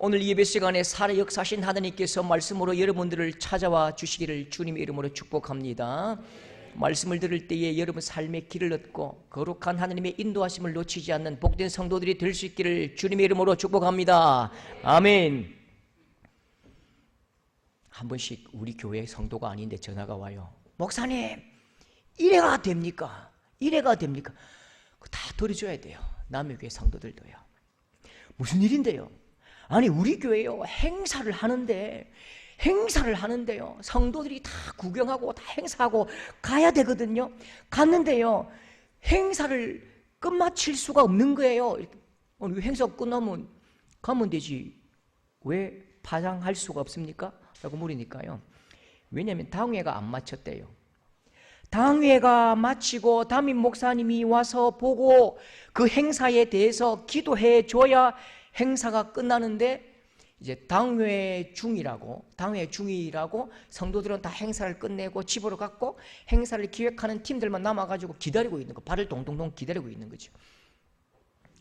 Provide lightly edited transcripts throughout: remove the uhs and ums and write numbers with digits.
오늘 예배 시간에 살아 역사하신 하나님께서 말씀으로 여러분들을 찾아와 주시기를 주님의 이름으로 축복합니다. 말씀을 들을 때에 여러분 삶의 길을 얻고 거룩한 하나님의 인도하심을 놓치지 않는 복된 성도들이 될 수 있기를 주님의 이름으로 축복합니다. 아멘. 한 번씩 우리 교회 성도가 아닌데 전화가 와요. 목사님, 이래가 됩니까? 이래가 됩니까? 다 들어줘야 돼요. 남의 교회 성도들도요. 무슨 일인데요? 아니 우리 교회요 행사를 하는데요 성도들이 다 구경하고 다 행사하고 가야 되거든요. 갔는데요 행사를 끝마칠 수가 없는 거예요. 행사 끝나면 가면 되지 왜 파장할 수가 없습니까? 라고 물으니까요, 왜냐하면 당회가 안 마쳤대요. 당회가 마치고 담임 목사님이 와서 보고 그 행사에 대해서 기도해 줘야 행사가 끝나는데, 이제 당회 중이라고 성도들은 다 행사를 끝내고 집으로 갔고 행사를 기획하는 팀들만 남아가지고 기다리고 있는 거, 발을 동동동 기다리고 있는 거죠.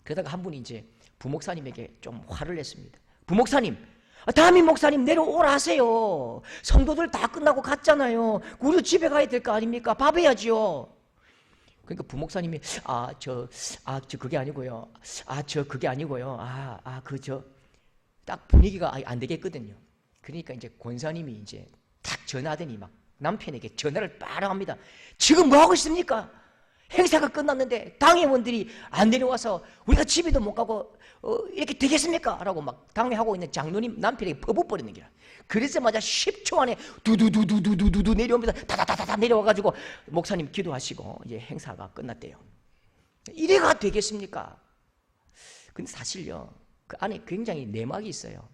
그러다가 한 분이 이제 부목사님에게 좀 화를 냈습니다. 부목사님, 담임 목사님 내려오라 하세요. 성도들 다 끝나고 갔잖아요. 우리도 집에 가야 될 거 아닙니까? 밥 해야지요. 그러니까 부목사님이 그게 아니고요. 딱 분위기가 안 되겠거든요. 그러니까 이제 권사님이 이제 딱 전화하더니 막 남편에게 전화를 바로 합니다. 지금 뭐 하고 있습니까? 행사가 끝났는데 당회원들이 안 내려와서 우리가 집에도 못 가고 이렇게 되겠습니까? 라고 막 당회하고 있는 장로님 남편에게 퍼붓버리는 거야. 그래서마자 10초 안에 두두두두두두두 내려옵니다. 다다다다 내려와가지고 목사님 기도하시고 이제 행사가 끝났대요. 이래가 되겠습니까? 근데 사실요 그 안에 굉장히 내막이 있어요.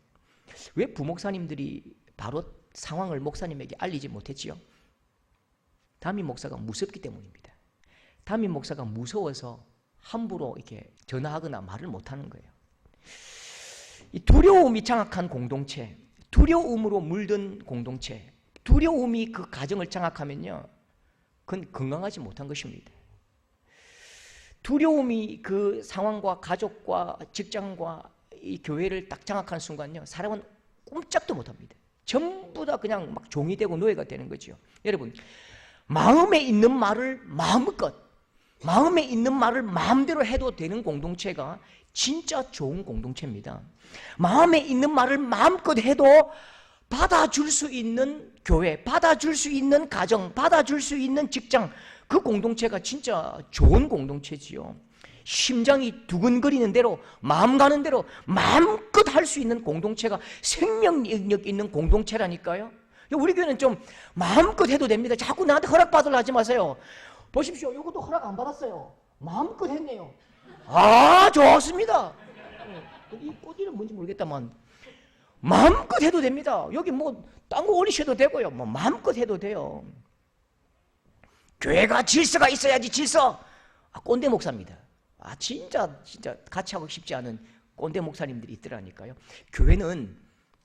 왜 부목사님들이 바로 상황을 목사님에게 알리지 못했지요? 담임 목사가 무섭기 때문입니다. 담임 목사가 무서워서 함부로 이렇게 전화하거나 말을 못하는 거예요. 이 두려움이 장악한 공동체, 두려움으로 물든 공동체, 두려움이 그 가정을 장악하면요, 그건 건강하지 못한 것입니다. 두려움이 그 상황과 가족과 직장과 이 교회를 딱 장악하는 순간요, 사람은 꼼짝도 못합니다. 전부 다 그냥 막 종이 되고 노예가 되는 거죠. 여러분, 마음에 있는 말을 마음대로 해도 되는 공동체가 진짜 좋은 공동체입니다. 마음에 있는 말을 마음껏 해도 받아줄 수 있는 교회, 받아줄 수 있는 가정, 받아줄 수 있는 직장, 그 공동체가 진짜 좋은 공동체지요. 심장이 두근거리는 대로, 마음 가는 대로 마음껏 할 수 있는 공동체가 생명력 있는 공동체라니까요. 우리 교회는 좀 마음껏 해도 됩니다. 자꾸 나한테 허락받으려 하지 마세요. 보십시오, 이것도 허락 안 받았어요. 마음껏 했네요. 아, 좋습니다. 이 꽃이는 뭔지 모르겠다만 마음껏 해도 됩니다. 여기 뭐 딴 거 올리셔도 되고요, 뭐 마음껏 해도 돼요. 교회가 질서가 있어야지. 질서. 꼰대 목사입니다. 진짜 같이 하고 싶지 않은 꼰대 목사님들이 있더라니까요. 교회는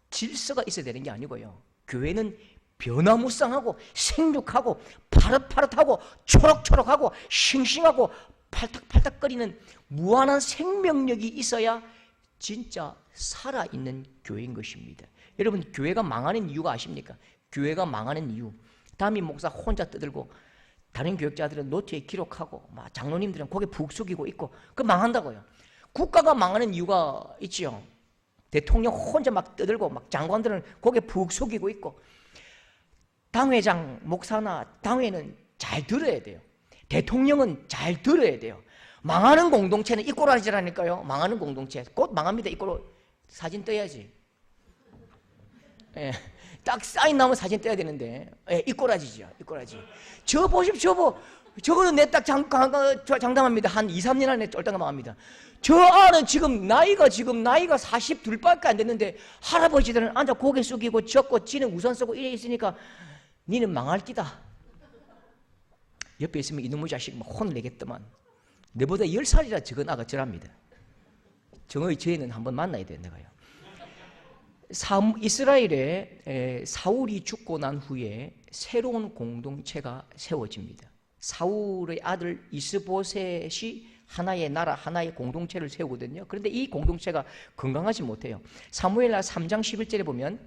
질서가 있어야 되는 게 아니고요, 교회는 변화무쌍하고 생육하고 파릇파릇하고 초록초록하고 싱싱하고 팔딱팔딱거리는 무한한 생명력이 있어야 진짜 살아있는 교회인 것입니다. 여러분, 교회가 망하는 이유가 아십니까? 교회가 망하는 이유, 담임 목사 혼자 떠들고 다른 교역자들은 노트에 기록하고 막 장로님들은 고개 푹 숙이고 있고, 그 망한다고요. 국가가 망하는 이유가 있지요. 대통령 혼자 막 떠들고 막 장관들은 고개 푹 숙이고 있고, 당회장, 목사나 당회는 잘 들어야 돼요. 대통령은 잘 들어야 돼요. 망하는 공동체는 이 꼬라지라니까요. 망하는 공동체 곧 망합니다. 이 꼬로 사진 떠야지. 예, 딱 사인 나오면 사진 떠야 되는데, 이 꼬라지죠. 이 꼬라지. 저 보십시오. 저거는 내 딱 장담합니다. 한 2, 3년 안에 쫄딱 망합니다. 저 아는 지금 나이가 42밖에 안 됐는데 할아버지들은 앉아 고개 숙이고 적고 지는 우산 쓰고 이래 있으니까 니는 망할 끼다. 옆에 있으면 이놈의 자식 막 혼을 내겠더만. 내보다 10살이라 적은 아가 저랍니다. 정의 저희는 한번 만나야 돼, 내가요. 이스라엘에 사울이 죽고 난 후에 새로운 공동체가 세워집니다. 사울의 아들 이스보셋이 하나의 나라, 하나의 공동체를 세우거든요. 그런데 이 공동체가 건강하지 못해요. 사무엘하 3장 11절에 보면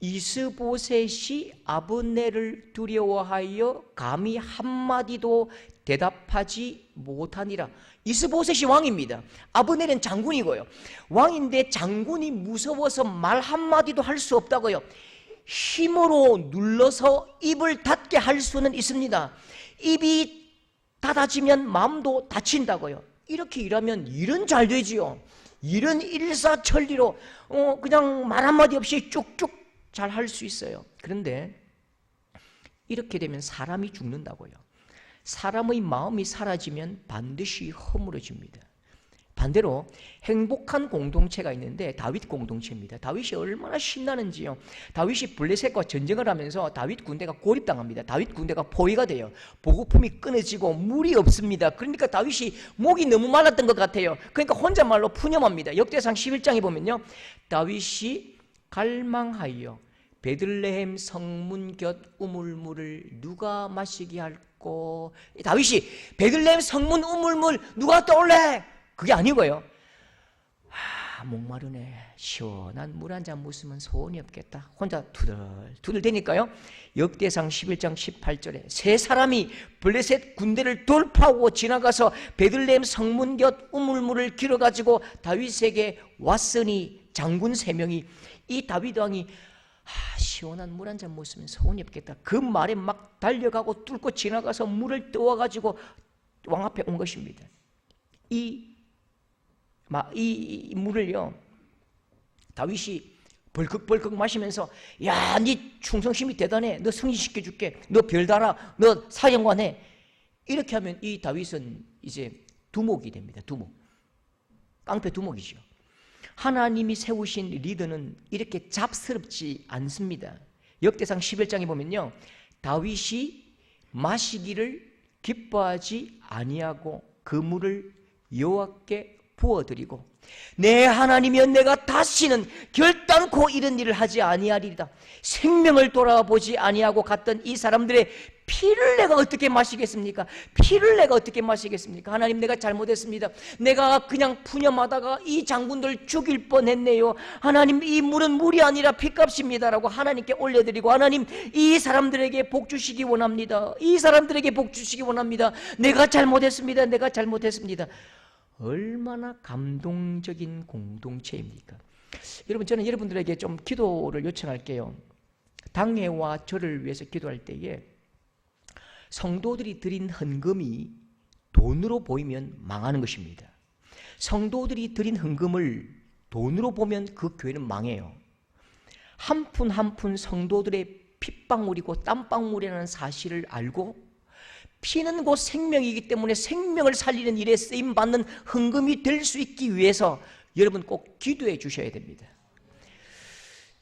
이스보셋이 아브넬을 두려워하여 감히 한마디도 대답하지 못하니라. 이스보셋이 왕입니다. 아브넬은 장군이고요. 왕인데 장군이 무서워서 말 한마디도 할 수 없다고요. 힘으로 눌러서 입을 닫게 할 수는 있습니다. 입이 닫아지면 마음도 닫힌다고요. 이렇게 일하면 일은 잘 되지요. 일은 일사천리로 그냥 말 한마디 없이 쭉쭉 잘 할 수 있어요. 그런데 이렇게 되면 사람이 죽는다고요. 사람의 마음이 사라지면 반드시 허물어집니다. 반대로 행복한 공동체가 있는데 다윗 공동체입니다. 다윗이 얼마나 신나는지요. 다윗이 블레셋과 전쟁을 하면서 다윗 군대가 고립당합니다. 다윗 군대가 포위가 돼요. 보급품이 끊어지고 물이 없습니다. 그러니까 다윗이 목이 너무 말랐던 것 같아요. 그러니까 혼잣말로 푸념합니다. 역대상 11장에 보면요, 다윗이 갈망하여 베들레헴 성문 곁 우물물을 누가 마시게 할꼬. 다윗이 베들레헴 성문 우물물 누가 떠올래? 그게 아니고요. 목마르네. 시원한 물 한 잔 묻으면 소원이 없겠다. 혼자 투덜투덜 대니까요. 역대상 11장 18절에 세 사람이 블레셋 군대를 돌파하고 지나가서 베들레헴 성문 곁 우물물을 길어가지고 다윗에게 왔으니 장군 3명이 이 다윗 왕이 시원한 물 한 잔 묻으면 소원이 없겠다. 그 말에 막 달려가고 뚫고 지나가서 물을 떠와가지고 왕 앞에 온 것입니다. 이 물을요, 다윗이 벌컥벌컥 마시면서 야, 네 충성심이 대단해. 너 승진시켜줄게. 너 별달아. 너 사령관해. 이렇게 하면 이 다윗은 이제 두목이 됩니다. 두목. 깡패 두목이죠. 하나님이 세우신 리더는 이렇게 잡스럽지 않습니다. 역대상 11장에 보면요, 다윗이 마시기를 기뻐하지 아니하고 그 물을 여호와께 부어드리고 내 하나님이여 내가 다시는 결단코 이런 일을 하지 아니하리이다. 생명을 돌아보지 아니하고 갔던 이 사람들의 피를 내가 어떻게 마시겠습니까? 피를 내가 어떻게 마시겠습니까? 하나님, 내가 잘못했습니다. 내가 그냥 푸념하다가 이 장군들 죽일 뻔했네요. 하나님, 이 물은 물이 아니라 피값입니다라고 하나님께 올려드리고, 하나님, 이 사람들에게 복 주시기 원합니다. 이 사람들에게 복 주시기 원합니다. 내가 잘못했습니다. 내가 잘못했습니다. 얼마나 감동적인 공동체입니까? 여러분, 저는 여러분들에게 좀 기도를 요청할게요. 당회와 저를 위해서 기도할 때에 성도들이 드린 헌금이 돈으로 보이면 망하는 것입니다. 성도들이 드린 헌금을 돈으로 보면 그 교회는 망해요. 한 푼 한 푼 성도들의 핏방울이고 땀방울이라는 사실을 알고 피는 곧 생명이기 때문에 생명을 살리는 일에 쓰임받는 헌금이 될 수 있기 위해서 여러분 꼭 기도해 주셔야 됩니다.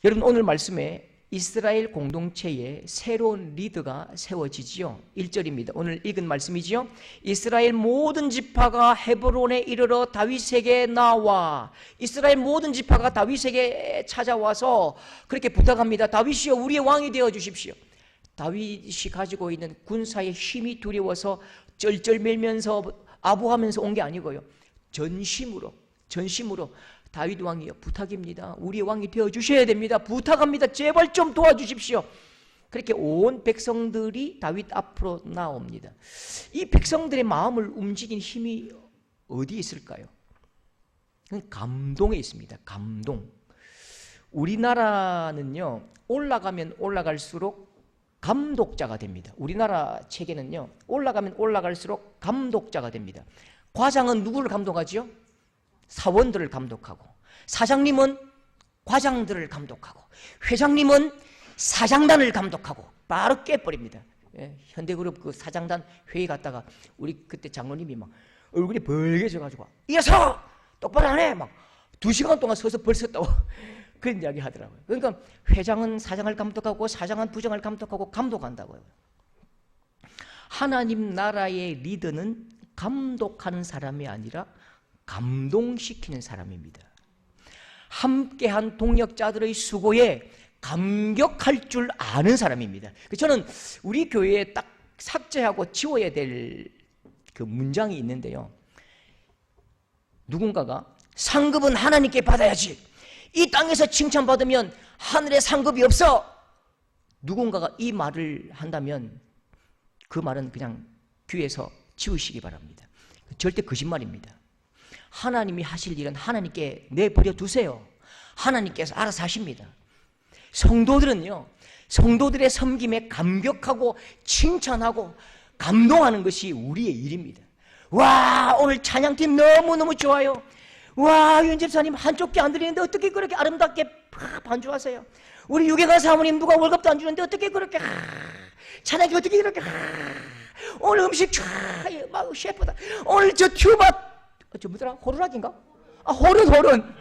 여러분, 오늘 말씀에 이스라엘 공동체에 새로운 리더가 세워지지요. 1절입니다. 오늘 읽은 말씀이지요. 이스라엘 모든 지파가 헤브론에 이르러 다윗에게 나와. 이스라엘 모든 지파가 다윗에게 찾아와서 그렇게 부탁합니다. 다윗이여, 우리의 왕이 되어 주십시오. 다윗이 가지고 있는 군사의 힘이 두려워서 쩔쩔매면서 아부하면서 온 게 아니고요, 전심으로 다윗 왕이여, 부탁입니다. 우리의 왕이 되어 주셔야 됩니다. 부탁합니다. 제발 좀 도와주십시오. 그렇게 온 백성들이 다윗 앞으로 나옵니다. 이 백성들의 마음을 움직인 힘이 어디에 있을까요? 감동에 있습니다. 감동. 우리나라는요, 올라가면 올라갈수록 감독자가 됩니다. 우리나라 체계는요, 올라가면 올라갈수록 감독자가 됩니다. 과장은 누구를 감독하지요? 사원들을 감독하고, 사장님은 과장들을 감독하고, 회장님은 사장단을 감독하고, 바로 깨버립니다. 예, 현대그룹 그 사장단 회의 갔다가 우리 그때 장로님이 막 얼굴이 벌개져가지고 일어서! 똑바로 안 해! 막 2시간 동안 서서 벌 썼다고 그런 이야기 하더라고요. 그러니까 회장은 사장을 감독하고, 사장은 부장을 감독하고, 감독한다고요. 하나님 나라의 리더는 감독하는 사람이 아니라 감동시키는 사람입니다. 함께한 동역자들의 수고에 감격할 줄 아는 사람입니다. 저는 우리 교회에 딱 삭제하고 지워야 될 그 문장이 있는데요, 누군가가 상급은 하나님께 받아야지, 이 땅에서 칭찬받으면 하늘에 상급이 없어, 누군가가 이 말을 한다면 그 말은 그냥 귀에서 지우시기 바랍니다. 절대 거짓말입니다. 하나님이 하실 일은 하나님께 내버려 두세요. 하나님께서 알아서 하십니다. 성도들은요, 성도들의 섬김에 감격하고 칭찬하고 감동하는 것이 우리의 일입니다. 와, 오늘 찬양팀 너무너무 좋아요. 와, 윤 집사님 한쪽 귀 안 들리는데 어떻게 그렇게 아름답게 반주하세요? 우리 유경아 사모님 누가 월급도 안 주는데 어떻게 그렇게 찬양이 어떻게 그렇게 오늘 음식 막 셰프다. 오늘 저 튜바 저 뭐더라? 호루라기인가? 아, 호른.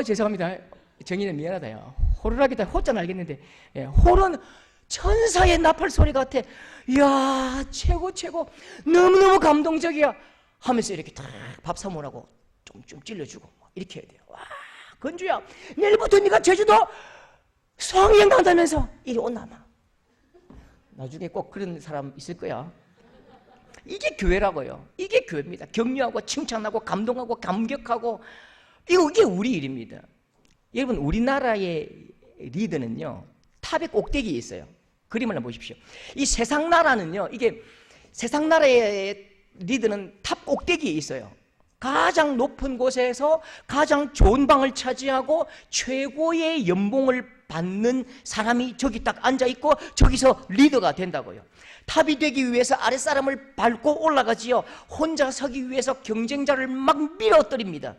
죄송합니다. 정인은 미안하다요. 호루라기다. 호자는 알겠는데, 예, 호른 천사의 나팔 소리 같아. 이야, 최고. 너무너무 감동적이야. 하면서 이렇게 딱 밥 사모라고 좀 찔러주고 이렇게 해야 돼요. 와, 건주야, 내일부터 네가 제주도 수학여행 간다면서 이리 온나마. 나중에 꼭 그런 사람 있을 거야. 이게 교회라고요. 이게 교회입니다. 격려하고 칭찬하고 감동하고 감격하고, 이게 우리 일입니다. 여러분, 우리나라의 리더는요, 탑의 꼭대기에 있어요. 그림을 한번 보십시오. 이 세상 나라는요, 이게 세상 나라의 리더는 탑 꼭대기에 있어요. 가장 높은 곳에서 가장 좋은 방을 차지하고 최고의 연봉을 받는 사람이 저기 딱 앉아있고 저기서 리더가 된다고요. 탑이 되기 위해서 아랫사람을 밟고 올라가지요. 혼자 서기 위해서 경쟁자를 막 밀어뜨립니다.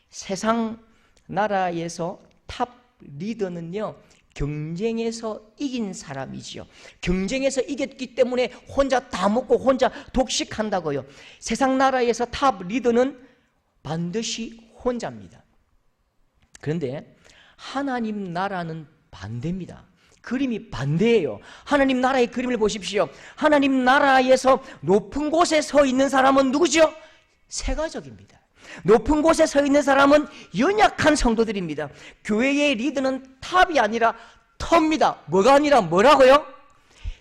세상 나라에서 탑 리더는요, 경쟁에서 이긴 사람이지요. 경쟁에서 이겼기 때문에 혼자 다 먹고 혼자 독식한다고요. 세상 나라에서 탑 리더는 반드시 혼자입니다. 그런데 하나님 나라는 반대입니다. 그림이 반대예요. 하나님 나라의 그림을 보십시오. 하나님 나라에서 높은 곳에 서 있는 사람은 누구죠? 세가족입니다. 높은 곳에 서 있는 사람은 연약한 성도들입니다. 교회의 리더는 탑이 아니라 터입니다. 뭐가 아니라 뭐라고요?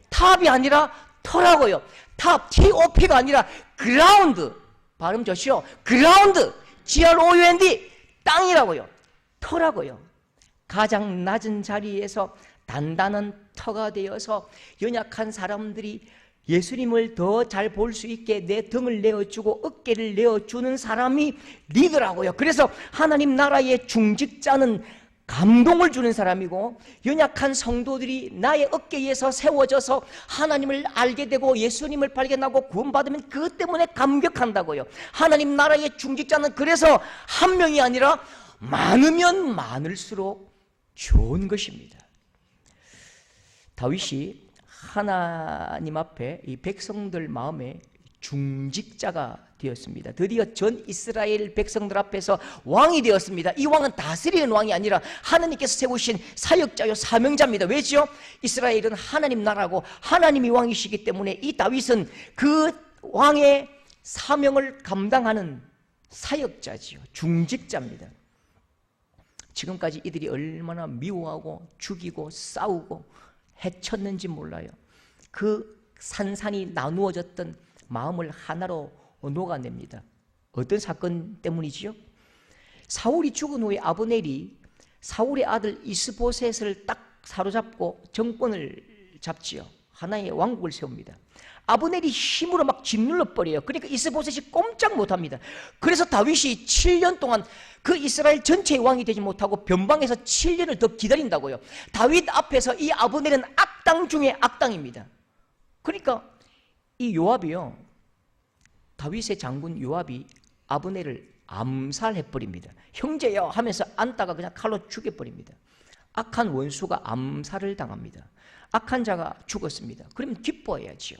탑이 아니라 터라고요. 탑, TOP가 아니라 그라운드. 발음 좋시오. 그라운드, GROUND, 땅이라고요. 터라고요. 가장 낮은 자리에서 단단한 터가 되어서 연약한 사람들이 예수님을 더 잘 볼 수 있게 내 등을 내어주고 어깨를 내어주는 사람이 리더라고요. 그래서 하나님 나라의 중직자는 감동을 주는 사람이고, 연약한 성도들이 나의 어깨에서 세워져서 하나님을 알게 되고 예수님을 발견하고 구원받으면 그것 때문에 감격한다고요. 하나님 나라의 중직자는 그래서 한 명이 아니라 많으면 많을수록 좋은 것입니다. 다윗이 하나님 앞에 이 백성들 마음에 중직자가 되었습니다. 드디어 전 이스라엘 백성들 앞에서 왕이 되었습니다. 이 왕은 다스리는 왕이 아니라 하나님께서 세우신 사역자요 사명자입니다. 왜죠? 이스라엘은 하나님 나라고 하나님이 왕이시기 때문에 이 다윗은 그 왕의 사명을 감당하는 사역자지요. 중직자입니다. 지금까지 이들이 얼마나 미워하고 죽이고 싸우고 해쳤는지 몰라요. 그 산산이 나누어졌던 마음을 하나로 녹아냅니다. 어떤 사건 때문이지요? 사울이 죽은 후에 아브넬이 사울의 아들 이스보셋을 딱 사로잡고 정권을 잡지요. 하나의 왕국을 세웁니다. 아브넬이 힘으로 막 짓눌러 버려요. 그러니까 이스보셋이 꼼짝 못합니다. 그래서 다윗이 7년 동안 그 이스라엘 전체의 왕이 되지 못하고 변방에서 7년을 더 기다린다고요. 다윗 앞에서 이 아브넬은 악당 중에 악당입니다. 그러니까 이 요압이요, 다윗의 장군 요압이 아브넬을 암살해버립니다. 형제여 하면서 안다가 그냥 칼로 죽여버립니다. 악한 원수가 암살을 당합니다. 악한 자가 죽었습니다. 그러면 기뻐해야지요.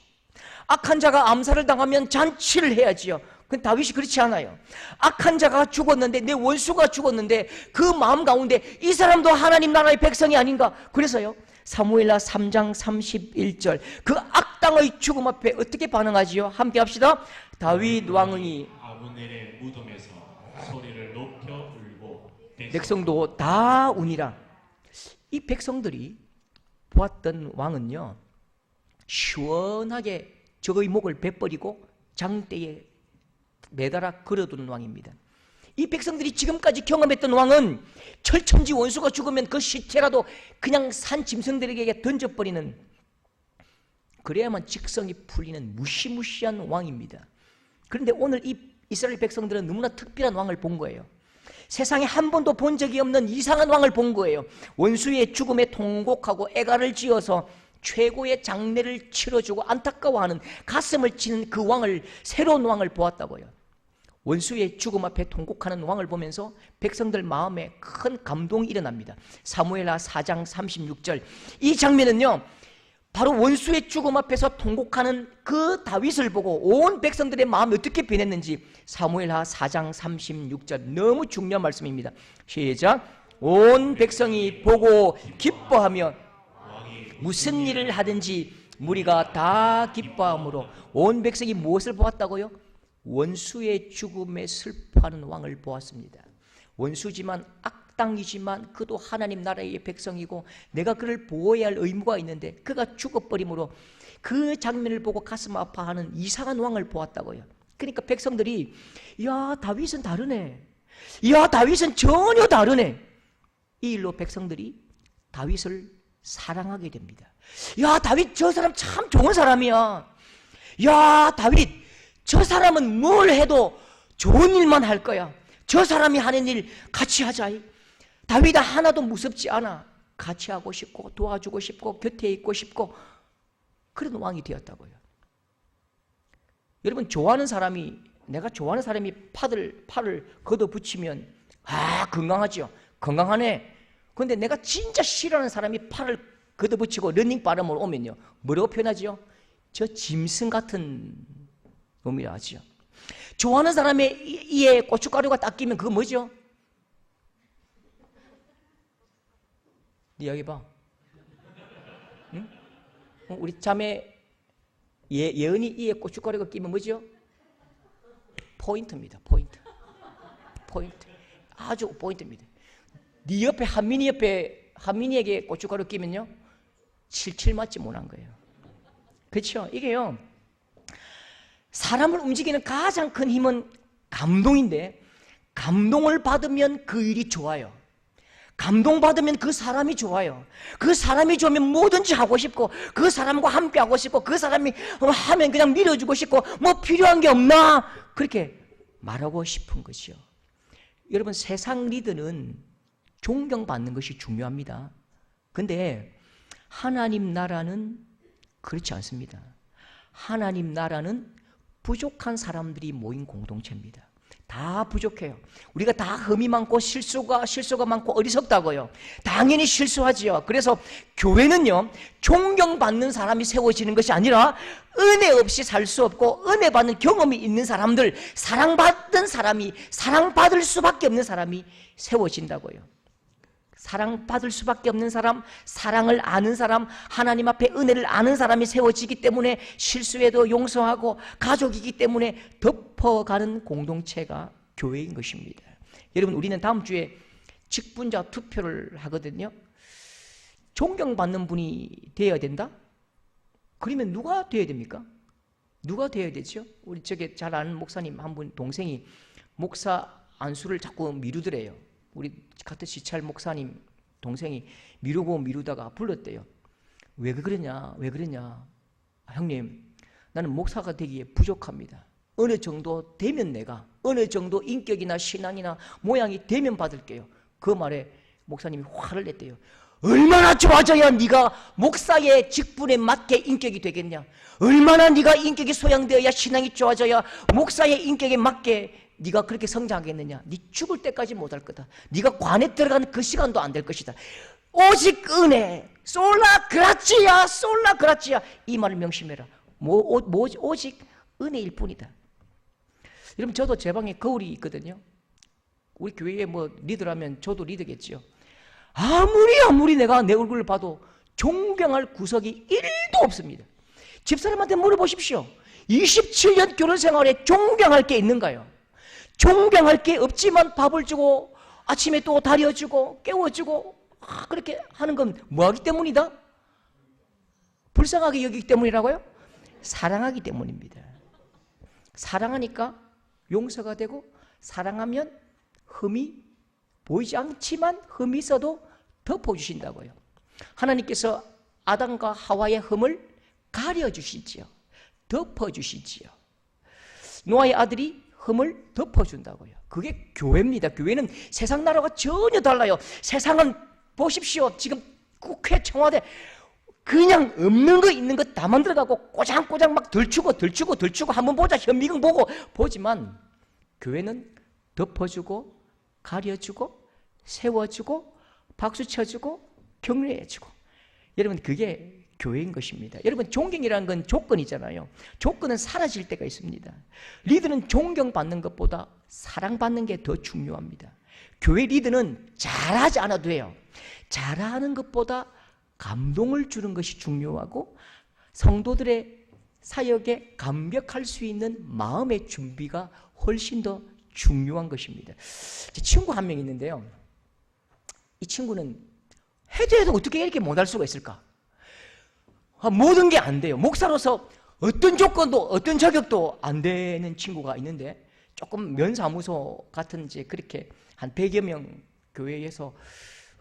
악한 자가 암살을 당하면 잔치를 해야지요. 근데 다윗이 그렇지 않아요. 악한 자가 죽었는데, 내 원수가 죽었는데 그 마음 가운데 이 사람도 하나님 나라의 백성이 아닌가. 그래서요, 사무엘하 3장 31절 그 악당의 죽음 앞에 어떻게 반응하지요? 함께 합시다. 다윗 왕이 아브넬의 무덤에서 소리를 높여 울고 백성도 다 우니라. 이 백성들이 보았던 왕은요, 시원하게 적의 목을 베버리고 장대에 매달아 걸어두는 왕입니다. 이 백성들이 지금까지 경험했던 왕은 철천지 원수가 죽으면 그 시체라도 그냥 산 짐승들에게 던져버리는, 그래야만 직성이 풀리는 무시무시한 왕입니다. 그런데 오늘 이 이스라엘 백성들은 너무나 특별한 왕을 본 거예요. 세상에 한 번도 본 적이 없는 이상한 왕을 본 거예요. 원수의 죽음에 통곡하고 애가를 지어서 최고의 장례를 치러주고 안타까워하는, 가슴을 치는 그 왕을, 새로운 왕을 보았다고요. 원수의 죽음 앞에 통곡하는 왕을 보면서 백성들 마음에 큰 감동이 일어납니다. 사무엘하 4장 36절, 이 장면은요 바로 원수의 죽음 앞에서 통곡하는 그 다윗을 보고 온 백성들의 마음이 어떻게 변했는지, 사무엘하 4장 36절, 너무 중요한 말씀입니다. 시작. 온 백성이 보고 기뻐하며 무슨 일을 하든지 무리가 다 기뻐함으로. 온 백성이 무엇을 보았다고요? 원수의 죽음에 슬퍼하는 왕을 보았습니다. 원수지만, 악당이지만 그도 하나님 나라의 백성이고 내가 그를 보호해야 할 의무가 있는데 그가 죽어버림으로 그 장면을 보고 가슴 아파하는 이상한 왕을 보았다고요. 그러니까 백성들이, 야, 다윗은 다르네, 야, 다윗은 전혀 다르네, 이 일로 백성들이 다윗을 사랑하게 됩니다. 야, 다윗 저 사람 참 좋은 사람이야. 야, 다윗 저 사람은 뭘 해도 좋은 일만 할 거야. 저 사람이 하는 일 같이 하자. 다윗아, 하나도 무섭지 않아. 같이 하고 싶고 도와주고 싶고 곁에 있고 싶고, 그런 왕이 되었다고요. 여러분, 좋아하는 사람이, 내가 좋아하는 사람이 팔을 걷어붙이면 건강하죠. 건강하네. 그런데 내가 진짜 싫어하는 사람이 팔을 걷어붙이고 러닝바람으로 오면요, 뭐라고 표현하죠? 저 짐승 같은 놈이라 하죠. 좋아하는 사람의 이에 고춧가루가 딱 끼면 그거 뭐죠? 네 이야기 봐. 응? 우리 자매 예은이 이에 고춧가루가 끼면 뭐죠? 포인트입니다. 포인트. 아주 포인트입니다. 네 옆에 한민이에게 고춧가루 끼면요, 칠칠 맞지 못한 거예요. 그렇죠? 이게요, 사람을 움직이는 가장 큰 힘은 감동인데, 감동을 받으면 그 일이 좋아요. 감동받으면 그 사람이 좋아요. 그 사람이 좋으면 뭐든지 하고 싶고, 그 사람과 함께 하고 싶고, 그 사람이 하면 그냥 밀어주고 싶고, 뭐 필요한 게 없나? 그렇게 말하고 싶은 것이요. 여러분, 세상 리더는 존경받는 것이 중요합니다. 근데 하나님 나라는 그렇지 않습니다. 하나님 나라는 부족한 사람들이 모인 공동체입니다. 다 부족해요. 우리가 다 흠이 많고 실수가 많고 어리석다고요. 당연히 실수하지요. 그래서 교회는요, 존경받는 사람이 세워지는 것이 아니라 은혜 없이 살 수 없고 은혜 받는 경험이 있는 사람들, 사랑받는 사람이, 사랑받을 수밖에 없는 사람이 세워진다고요. 사랑받을 수밖에 없는 사람, 사랑을 아는 사람, 하나님 앞에 은혜를 아는 사람이 세워지기 때문에 실수에도 용서하고, 가족이기 때문에 덮어가는 공동체가 교회인 것입니다. 여러분, 우리는 다음 주에 직분자 투표를 하거든요. 존경받는 분이 되어야 된다? 그러면 누가 되어야 됩니까? 누가 되어야 되죠? 우리 저게 잘 아는 목사님 한 분, 동생이 목사 안수를 자꾸 미루더래요. 우리 같은 시찰 목사님 동생이 미루다가 불렀대요. 왜 그러냐? 형님, 나는 목사가 되기에 부족합니다. 어느 정도 되면 내가, 어느 정도 인격이나 신앙이나 모양이 되면 받을게요. 그 말에 목사님이 화를 냈대요. 얼마나 좋아져야 네가 목사의 직분에 맞게 인격이 되겠냐? 얼마나 네가 인격이 소양되어야 신앙이 좋아져야 목사의 인격에 맞게 네가 그렇게 성장하겠느냐? 네 죽을 때까지 못할 거다. 네가 관에 들어가는 그 시간도 안 될 것이다. 오직 은혜, 솔라 그라치야, 이 말을 명심해라. 오직 은혜일 뿐이다. 여러분, 저도 제 방에 거울이 있거든요. 우리 교회에 뭐 리더라면 저도 리더겠죠. 아무리 내가 내 얼굴을 봐도 존경할 구석이 1도 없습니다. 집사람한테 물어보십시오. 27년 결혼 생활에 존경할 게 있는가요? 존경할 게 없지만 밥을 주고 아침에 또 다려주고 깨워주고 그렇게 하는 건 뭐하기 때문이다? 불쌍하게 여기기 때문이라고요? 사랑하기 때문입니다. 사랑하니까 용서가 되고 사랑하면 흠이 보이지 않지만 흠이 있어도 덮어주신다고요. 하나님께서 아담과 하와의 흠을 가려주시지요. 덮어주시지요. 노아의 아들이 흠을 덮어준다고요. 그게 교회입니다. 교회는 세상 나라가 전혀 달라요. 세상은 보십시오. 지금 국회, 청와대 그냥 없는 거 있는 거 다 만들어가고 꼬장꼬장 막 덜추고 한번 보자, 현미경 보고 보지만 교회는 덮어주고 가려주고 세워주고 박수 쳐주고 격려해주고, 여러분 그게 교회인 것입니다. 여러분 존경이라는 건 조건이잖아요. 조건은 사라질 때가 있습니다. 리더는 존경받는 것보다 사랑받는 게 더 중요합니다. 교회 리더는 잘하지 않아도 돼요. 잘하는 것보다 감동을 주는 것이 중요하고 성도들의 사역에 감격할 수 있는 마음의 준비가 훨씬 더 중요한 것입니다. 제 친구 한 명 있는데요. 이 친구는 해도 어떻게 이렇게 못할 수가 있을까? 모든 게 안 돼요. 목사로서 어떤 조건도 어떤 자격도 안 되는 친구가 있는데 조금 면사무소 같은 이제 그렇게 한 100여 명 교회에서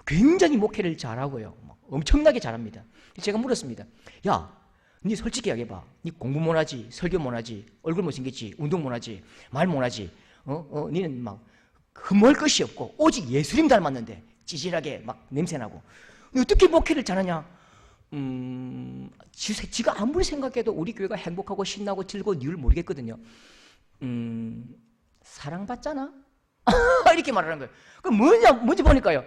굉장히 목회를 잘하고요. 엄청나게 잘합니다. 제가 물었습니다. 야, 니 솔직히 이야기해봐. 니 공부 못하지, 설교 못하지, 얼굴 못생겼지, 운동 못하지, 말 못하지. 니는 막 흠할 것이 없고 오직 예수님 닮았는데 찌질하게 막 냄새나고 어떻게 목회를 잘하냐? 지가 아무리 생각해도 우리 교회가 행복하고 신나고 즐거운 이유를 모르겠거든요. 사랑받잖아? 이렇게 말하는 거예요. 그럼 뭔지 보니까요.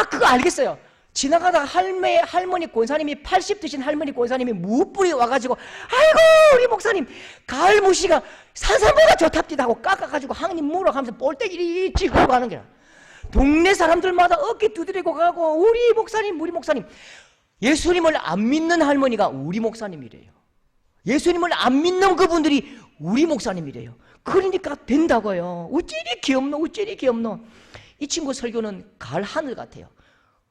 그거 알겠어요. 지나가다가 할머니 권사님이 80 드신 할머니 권사님이 무뿔이 와가지고 아이고 우리 목사님 가을 무시가 산삼보다 좋답디다 하고 깎아가지고 항님 물어 가면서 볼때기리 찍고 가는 거야. 동네 사람들마다 어깨 두드리고 가고 우리 목사님 예수님을 안 믿는 할머니가 우리 목사님이래요. 예수님을 안 믿는 그분들이 우리 목사님이래요. 그러니까 된다고요. 어찌리 귀엽노. 이 친구 설교는 가을 하늘 같아요.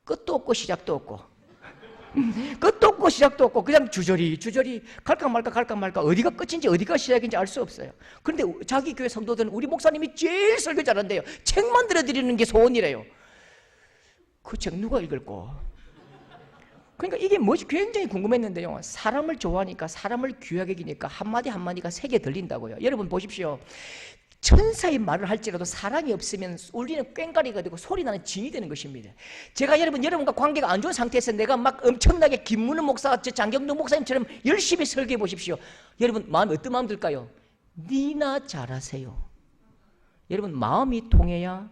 끝도 없고 시작도 없고 그냥 주저리 갈까 말까 어디가 끝인지 어디가 시작인지 알 수 없어요. 그런데 자기 교회 성도들은 우리 목사님이 제일 설교 잘한대요. 책 만들어 드리는 게 소원이래요. 그 책 누가 읽을꼬? 그러니까 이게 뭐지 굉장히 궁금했는데요. 사람을 좋아하니까 사람을 귀하게 여기니까 한마디가 세게 들린다고요. 여러분 보십시오. 천사의 말을 할지라도 사랑이 없으면 울리는 꽹과리가 되고 소리나는 진이 되는 것입니다. 제가 여러분과 관계가 안 좋은 상태에서 내가 막 엄청나게 김문은 목사, 장경동 목사님처럼 열심히 설교해 보십시오. 여러분 마음이 어떤 마음 들까요? 니나 잘하세요. 여러분 마음이 통해야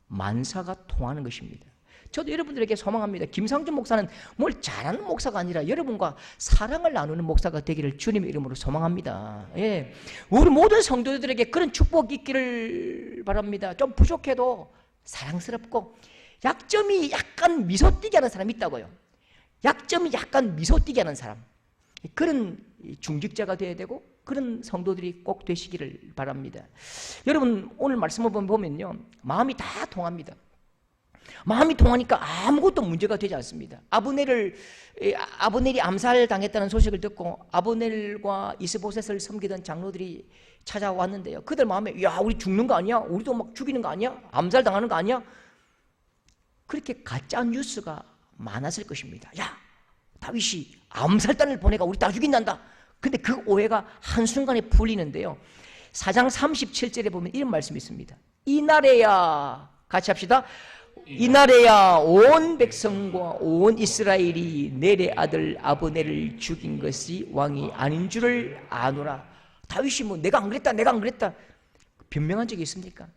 만사가 통하는 것입니다. 저도 여러분들에게 소망합니다. 김상준 목사는 뭘 잘하는 목사가 아니라 여러분과 사랑을 나누는 목사가 되기를 주님의 이름으로 소망합니다. 예. 우리 모든 성도들에게 그런 축복이 있기를 바랍니다. 좀 부족해도 사랑스럽고 약점이 약간 미소 띄게 하는 사람이 있다고요. 약점이 약간 미소 띄게 하는 사람. 그런 중직자가 되어야 되고 그런 성도들이 꼭 되시기를 바랍니다. 여러분 오늘 말씀을 보면요. 마음이 다 통합니다. 마음이 통하니까 아무것도 문제가 되지 않습니다. 아브넬이 암살당했다는 소식을 듣고 아브넬과 이스보셋을 섬기던 장로들이 찾아왔는데요. 그들 마음에 야 우리 죽는 거 아니야? 우리도 막 죽이는 거 아니야? 암살당하는 거 아니야? 그렇게 가짜 뉴스가 많았을 것입니다. 야 다윗이 암살단을 보내가 우리 다 죽인단다. 근데 그 오해가 한순간에 풀리는데요. 4장 37절에 보면 이런 말씀이 있습니다. 이날에야 같이 합시다. 이날에야 온 백성과 온 이스라엘이 넬의 아들 아브넬을 죽인 것이 왕이 아닌 줄을 아노라. 다윗이 뭐 내가 안 그랬다 변명한 적이 있습니까?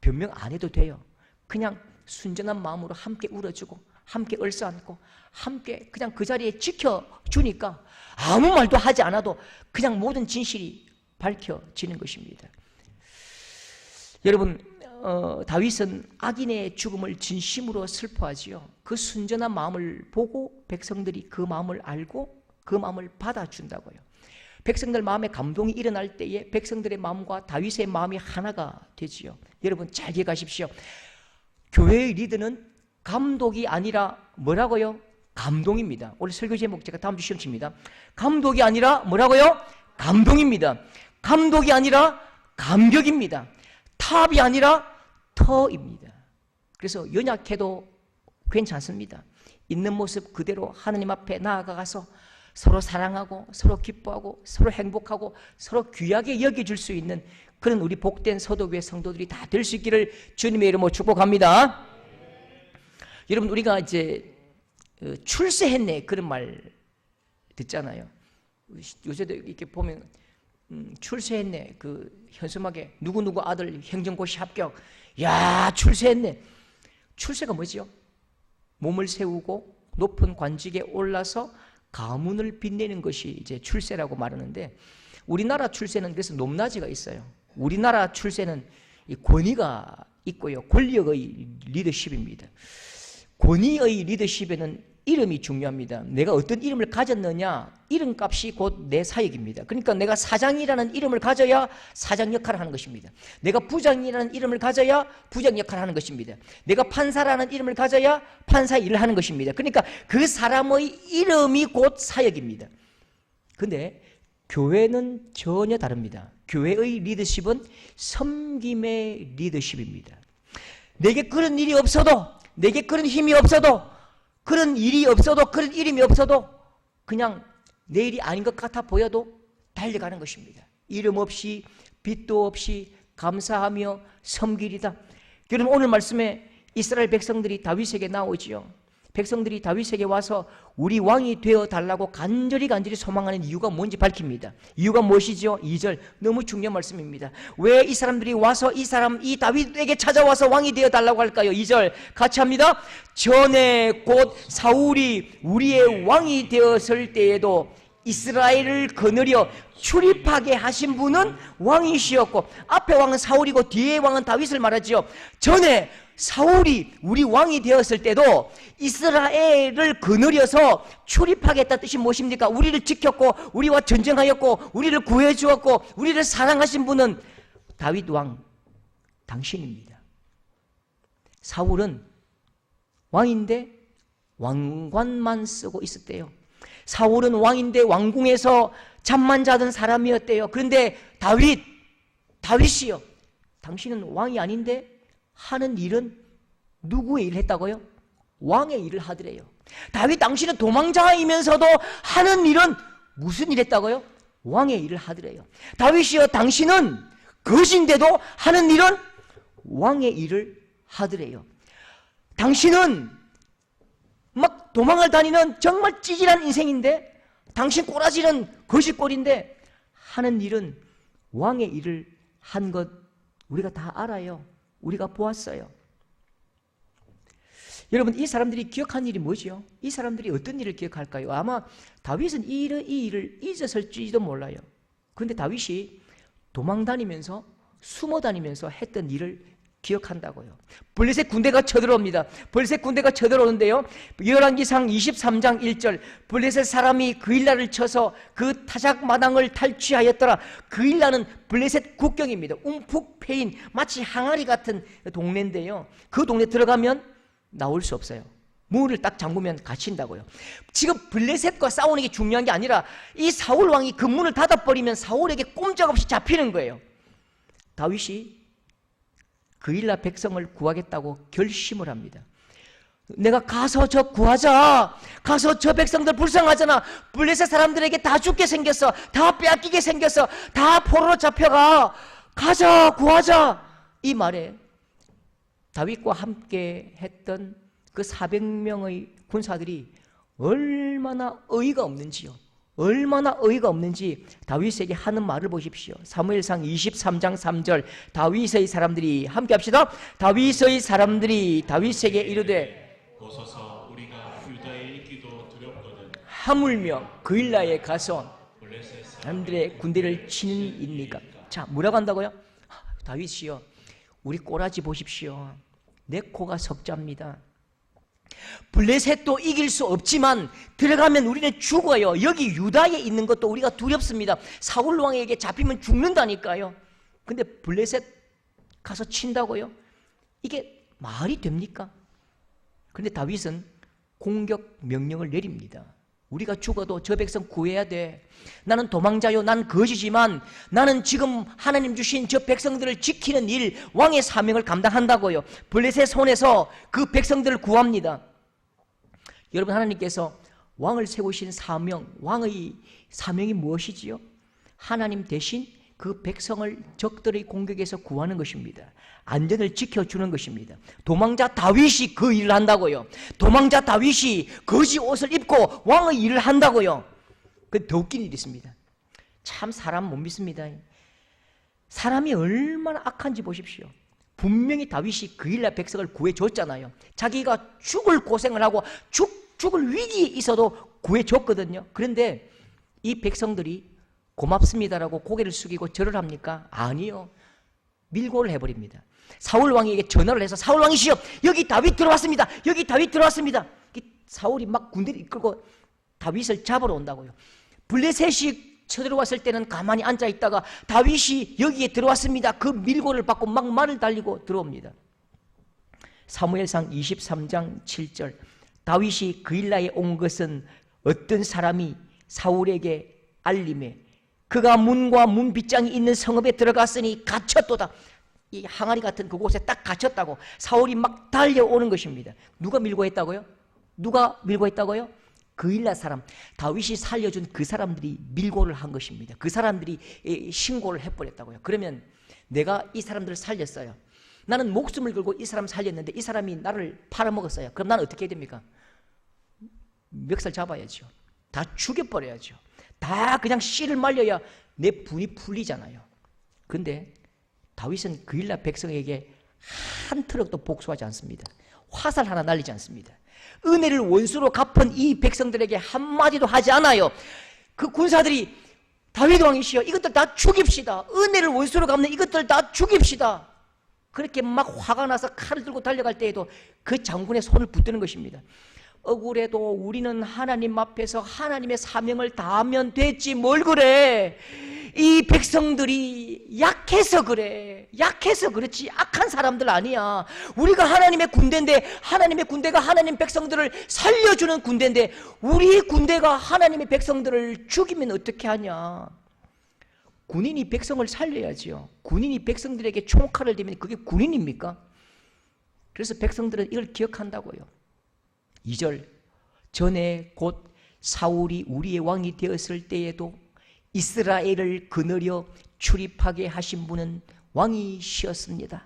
변명 안 해도 돼요. 그냥 순전한 마음으로 함께 울어주고 함께 얼싸안고 함께 그냥 그 자리에 지켜주니까 아무 말도 하지 않아도 그냥 모든 진실이 밝혀지는 것입니다. 여러분 다윗은 악인의 죽음을 진심으로 슬퍼하지요. 그 순전한 마음을 보고 백성들이 그 마음을 알고 그 마음을 받아준다고요. 백성들 마음에 감동이 일어날 때에 백성들의 마음과 다윗의 마음이 하나가 되지요. 여러분 잘 기억하십시오. 교회의 리더는 감독이 아니라 뭐라고요? 감동입니다. 오늘 설교 제목 제가 다음 주 시험 칩니다. 감독이 아니라 뭐라고요? 감동입니다. 감독이 아니라 감격입니다. 탑이 아니라 터입니다. 그래서 연약해도 괜찮습니다. 있는 모습 그대로 하느님 앞에 나아가서 서로 사랑하고 서로 기뻐하고 서로 행복하고 서로 귀하게 여겨줄 수 있는 그런 우리 복된 서도교회 성도들이 다 될 수 있기를 주님의 이름으로 축복합니다. 여러분, 우리가 이제 출세했네 그런 말 듣잖아요. 요새도 이렇게 보면 출세했네, 그 현수막에 누구누구 아들 행정고시 합격, 야 출세했네. 출세가 뭐지요? 몸을 세우고 높은 관직에 올라서 가문을 빛내는 것이 이제 출세라고 말하는데, 우리나라 출세는 그래서 높낮이가 있어요. 우리나라 출세는 이 권위가 있고요, 권력의 리더십입니다. 권위의 리더십에는 이름이 중요합니다. 내가 어떤 이름을 가졌느냐, 이름값이 곧 내 사역입니다. 그러니까 내가 사장이라는 이름을 가져야 사장 역할을 하는 것입니다. 내가 부장이라는 이름을 가져야 부장 역할을 하는 것입니다. 내가 판사라는 이름을 가져야 판사 일을 하는 것입니다. 그러니까 그 사람의 이름이 곧 사역입니다. 근데 교회는 전혀 다릅니다. 교회의 리더십은 섬김의 리더십입니다. 내게 그런 일이 없어도, 내게 그런 힘이 없어도, 그런 일이 없어도, 그런 이름이 없어도 그냥 내 일이 아닌 것 같아 보여도 달려가는 것입니다. 이름 없이 빛도 없이 감사하며 섬기리다. 여러분, 오늘 말씀에 이스라엘 백성들이 다윗에게 나오지요. 백성들이 다윗에게 와서 우리 왕이 되어 달라고 간절히 소망하는 이유가 뭔지 밝힙니다. 이유가 무엇이죠? 2절, 너무 중요한 말씀입니다. 왜 이 사람들이 와서 이 다윗에게 찾아와서 왕이 되어 달라고 할까요? 2절 같이 합니다. 전에 곧 사울이 우리의 왕이 되었을 때에도 이스라엘을 거느려 출입하게 하신 분은 왕이시었고, 앞에 왕은 사울이고 뒤에 왕은 다윗을 말하지요. 전에 사울이 우리 왕이 되었을 때도 이스라엘을 거느려서 출입하겠다는 뜻이 무엇입니까? 우리를 지켰고 우리와 전쟁하였고 우리를 구해주었고 우리를 사랑하신 분은 다윗 왕 당신입니다. 사울은 왕인데 왕관만 쓰고 있었대요. 사울은 왕인데 왕궁에서 잠만 자던 사람이었대요. 그런데 다윗이요, 당신은 왕이 아닌데 하는 일은 누구의 일을 했다고요? 왕의 일을 하더래요. 다윗, 당신은 도망자이면서도 하는 일은 무슨 일 했다고요? 왕의 일을 하더래요. 다윗이여, 당신은 거지인데도 하는 일은 왕의 일을 하더래요. 당신은 막 도망을 다니는 정말 찌질한 인생인데, 당신 꼬라지는 거짓골인데 하는 일은 왕의 일을 한 것 우리가 다 알아요. 우리가 보았어요. 여러분, 이 사람들이 기억한 일이 뭐죠? 이 사람들이 어떤 일을 기억할까요? 아마 다윗은 이 일을 잊었을지도 몰라요. 그런데 다윗이 도망다니면서 숨어다니면서 했던 일을 기억한다고요. 블레셋 군대가 쳐들어옵니다. 블레셋 군대가 쳐들어오는데요, 열왕기상 23장 1절, 블레셋 사람이 그일라를 쳐서 그 타작 마당을 탈취하였더라. 그일라는 블레셋 국경입니다. 움푹 패인 마치 항아리 같은 동네인데요, 그 동네 들어가면 나올 수 없어요. 문을 딱 잠그면 갇힌다고요. 지금 블레셋과 싸우는 게 중요한 게 아니라 이 사울 왕이 그 문을 닫아버리면 사울에게 꼼짝없이 잡히는 거예요. 다윗이 그일라 백성을 구하겠다고 결심을 합니다. 내가 가서 저 구하자. 가서 저 백성들 불쌍하잖아. 블레셋 사람들에게 다 죽게 생겼어. 다 빼앗기게 생겼어. 다 포로로 잡혀가. 가자, 구하자. 이 말에 다윗과 함께 했던 그 400명의 군사들이 얼마나 어이가 없는지요. 얼마나 어이가 없는지 다윗에게 하는 말을 보십시오. 사무엘상 23장 3절, 다윗의 사람들이, 함께 합시다. 다윗의 사람들이 다윗에게 이르되 오소서, 우리가 유다에 있기도 두렵거든. 하물며 그일라에 가서 사람들의 군대를 치는 입니까? 자, 뭐라고 한다고요? 다윗이요, 우리 꼬라지 보십시오. 내 코가 석자입니다. 블레셋도 이길 수 없지만 들어가면 우리는 죽어요. 여기 유다에 있는 것도 우리가 두렵습니다. 사울 왕에게 잡히면 죽는다니까요. 근데 블레셋 가서 친다고요? 이게 말이 됩니까? 근데 다윗은 공격 명령을 내립니다. 우리가 죽어도 저 백성 구해야 돼. 나는 도망자요, 난 거지지만 나는 지금 하나님 주신 저 백성들을 지키는 일, 왕의 사명을 감당한다고요. 블레셋 손에서 그 백성들을 구합니다. 여러분, 하나님께서 왕을 세우신 사명, 왕의 사명이 무엇이지요? 하나님 대신 그 백성을 적들의 공격에서 구하는 것입니다. 안전을 지켜주는 것입니다. 도망자 다윗이 그 일을 한다고요. 도망자 다윗이 거지 옷을 입고 왕의 일을 한다고요. 그 더 웃긴 일이 있습니다. 참 사람 못 믿습니다. 사람이 얼마나 악한지 보십시오. 분명히 다윗이 그 일날 백성을 구해줬잖아요. 자기가 죽을 고생을 하고 죽을 위기에 있어도 구해줬거든요. 그런데 이 백성들이 고맙습니다라고 고개를 숙이고 절을 합니까? 아니요. 밀고를 해버립니다. 사울왕에게 전화를 해서 사울왕이시여, 여기 다윗 들어왔습니다. 여기 다윗 들어왔습니다. 사울이 막 군대를 이끌고 다윗을 잡으러 온다고요. 블레셋이 쳐들어왔을 때는 가만히 앉아있다가 다윗이 여기에 들어왔습니다. 그 밀고를 받고 막 말을 달리고 들어옵니다. 사무엘상 23장 7절, 다윗이 그 일나에 온 것은 어떤 사람이 사울에게 알림해 그가 문과 문 빗장이 있는 성읍에 들어갔으니 갇혔도다. 이 항아리 같은 그곳에 딱 갇혔다고 사울이 막 달려오는 것입니다. 누가 밀고 했다고요? 누가 밀고 했다고요? 그 일날 사람, 다윗이 살려준 그 사람들이 밀고를 한 것입니다. 그 사람들이 신고를 해버렸다고요. 그러면 내가 이 사람들을 살렸어요. 나는 목숨을 걸고 이 사람 살렸는데 이 사람이 나를 팔아먹었어요. 그럼 나는 어떻게 해야 됩니까? 멱살 잡아야죠. 다 죽여버려야죠. 다 그냥 씨를 말려야 내 분이 풀리잖아요. 그런데 다윗은 그 일날 백성에게 한 트럭도 복수하지 않습니다. 화살 하나 날리지 않습니다. 은혜를 원수로 갚은 이 백성들에게 한마디도 하지 않아요. 그 군사들이 다윗 왕이시여, 이것들 다 죽입시다. 은혜를 원수로 갚는 이것들 다 죽입시다. 그렇게 막 화가 나서 칼을 들고 달려갈 때에도 그 장군의 손을 붙드는 것입니다. 억울해도 우리는 하나님 앞에서 하나님의 사명을 다하면 됐지 뭘 그래. 이 백성들이 약해서 그래. 약해서 그렇지 악한 사람들 아니야. 우리가 하나님의 군대인데 하나님의 군대가 하나님 백성들을 살려주는 군대인데 우리 군대가 하나님의 백성들을 죽이면 어떻게 하냐. 군인이 백성을 살려야지요. 군인이 백성들에게 총칼을 대면 그게 군인입니까? 그래서 백성들은 이걸 기억한다고요. 2절, 전에 곧 사울이 우리의 왕이 되었을 때에도 이스라엘을 거느려 출입하게 하신 분은 왕이시었습니다.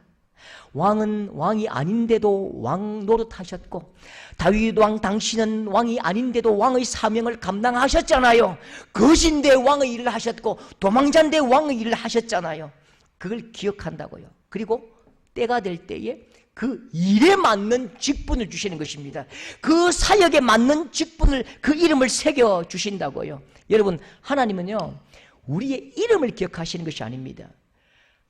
왕은 왕이 아닌데도 왕 노릇하셨고 다윗 왕 당신은 왕이 아닌데도 왕의 사명을 감당하셨잖아요. 거신데 왕의 일을 하셨고 도망자인데 왕의 일을 하셨잖아요. 그걸 기억한다고요. 그리고 때가 될 때에 그 일에 맞는 직분을 주시는 것입니다. 그 사역에 맞는 직분을, 그 이름을 새겨 주신다고요. 여러분, 하나님은요 우리의 이름을 기억하시는 것이 아닙니다.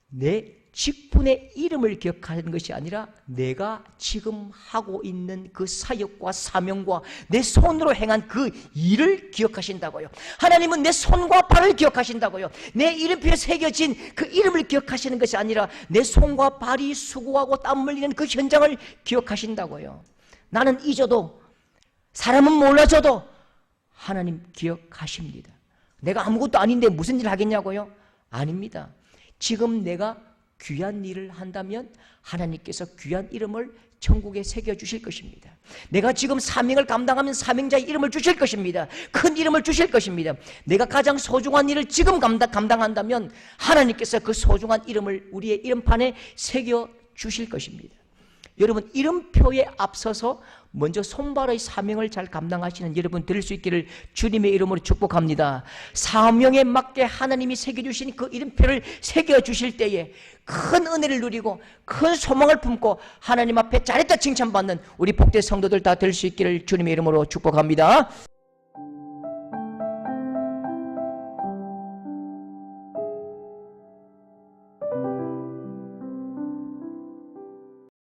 내 직분의 이름을 기억하는 것이 아니라 내가 지금 하고 있는 그 사역과 사명과 내 손으로 행한 그 일을 기억하신다고요. 하나님은 내 손과 발을 기억하신다고요. 내 이름표에 새겨진 그 이름을 기억하시는 것이 아니라 내 손과 발이 수고하고 땀 흘리는 그 현장을 기억하신다고요. 나는 잊어도, 사람은 몰라줘도 하나님 기억하십니다. 내가 아무것도 아닌데 무슨 일을 하겠냐고요? 아닙니다. 지금 내가 귀한 일을 한다면 하나님께서 귀한 이름을 천국에 새겨주실 것입니다. 내가 지금 사명을 감당하면 사명자의 이름을 주실 것입니다. 큰 이름을 주실 것입니다. 내가 가장 소중한 일을 지금 감당한다면 하나님께서 그 소중한 이름을 우리의 이름판에 새겨주실 것입니다. 여러분, 이름표에 앞서서 먼저 손발의 사명을 잘 감당하시는 여러분 될 수 있기를 주님의 이름으로 축복합니다. 사명에 맞게 하나님이 새겨주신 그 이름표를 새겨주실 때에 큰 은혜를 누리고 큰 소망을 품고 하나님 앞에 잘했다 칭찬받는 우리 복된 성도들 다 될 수 있기를 주님의 이름으로 축복합니다.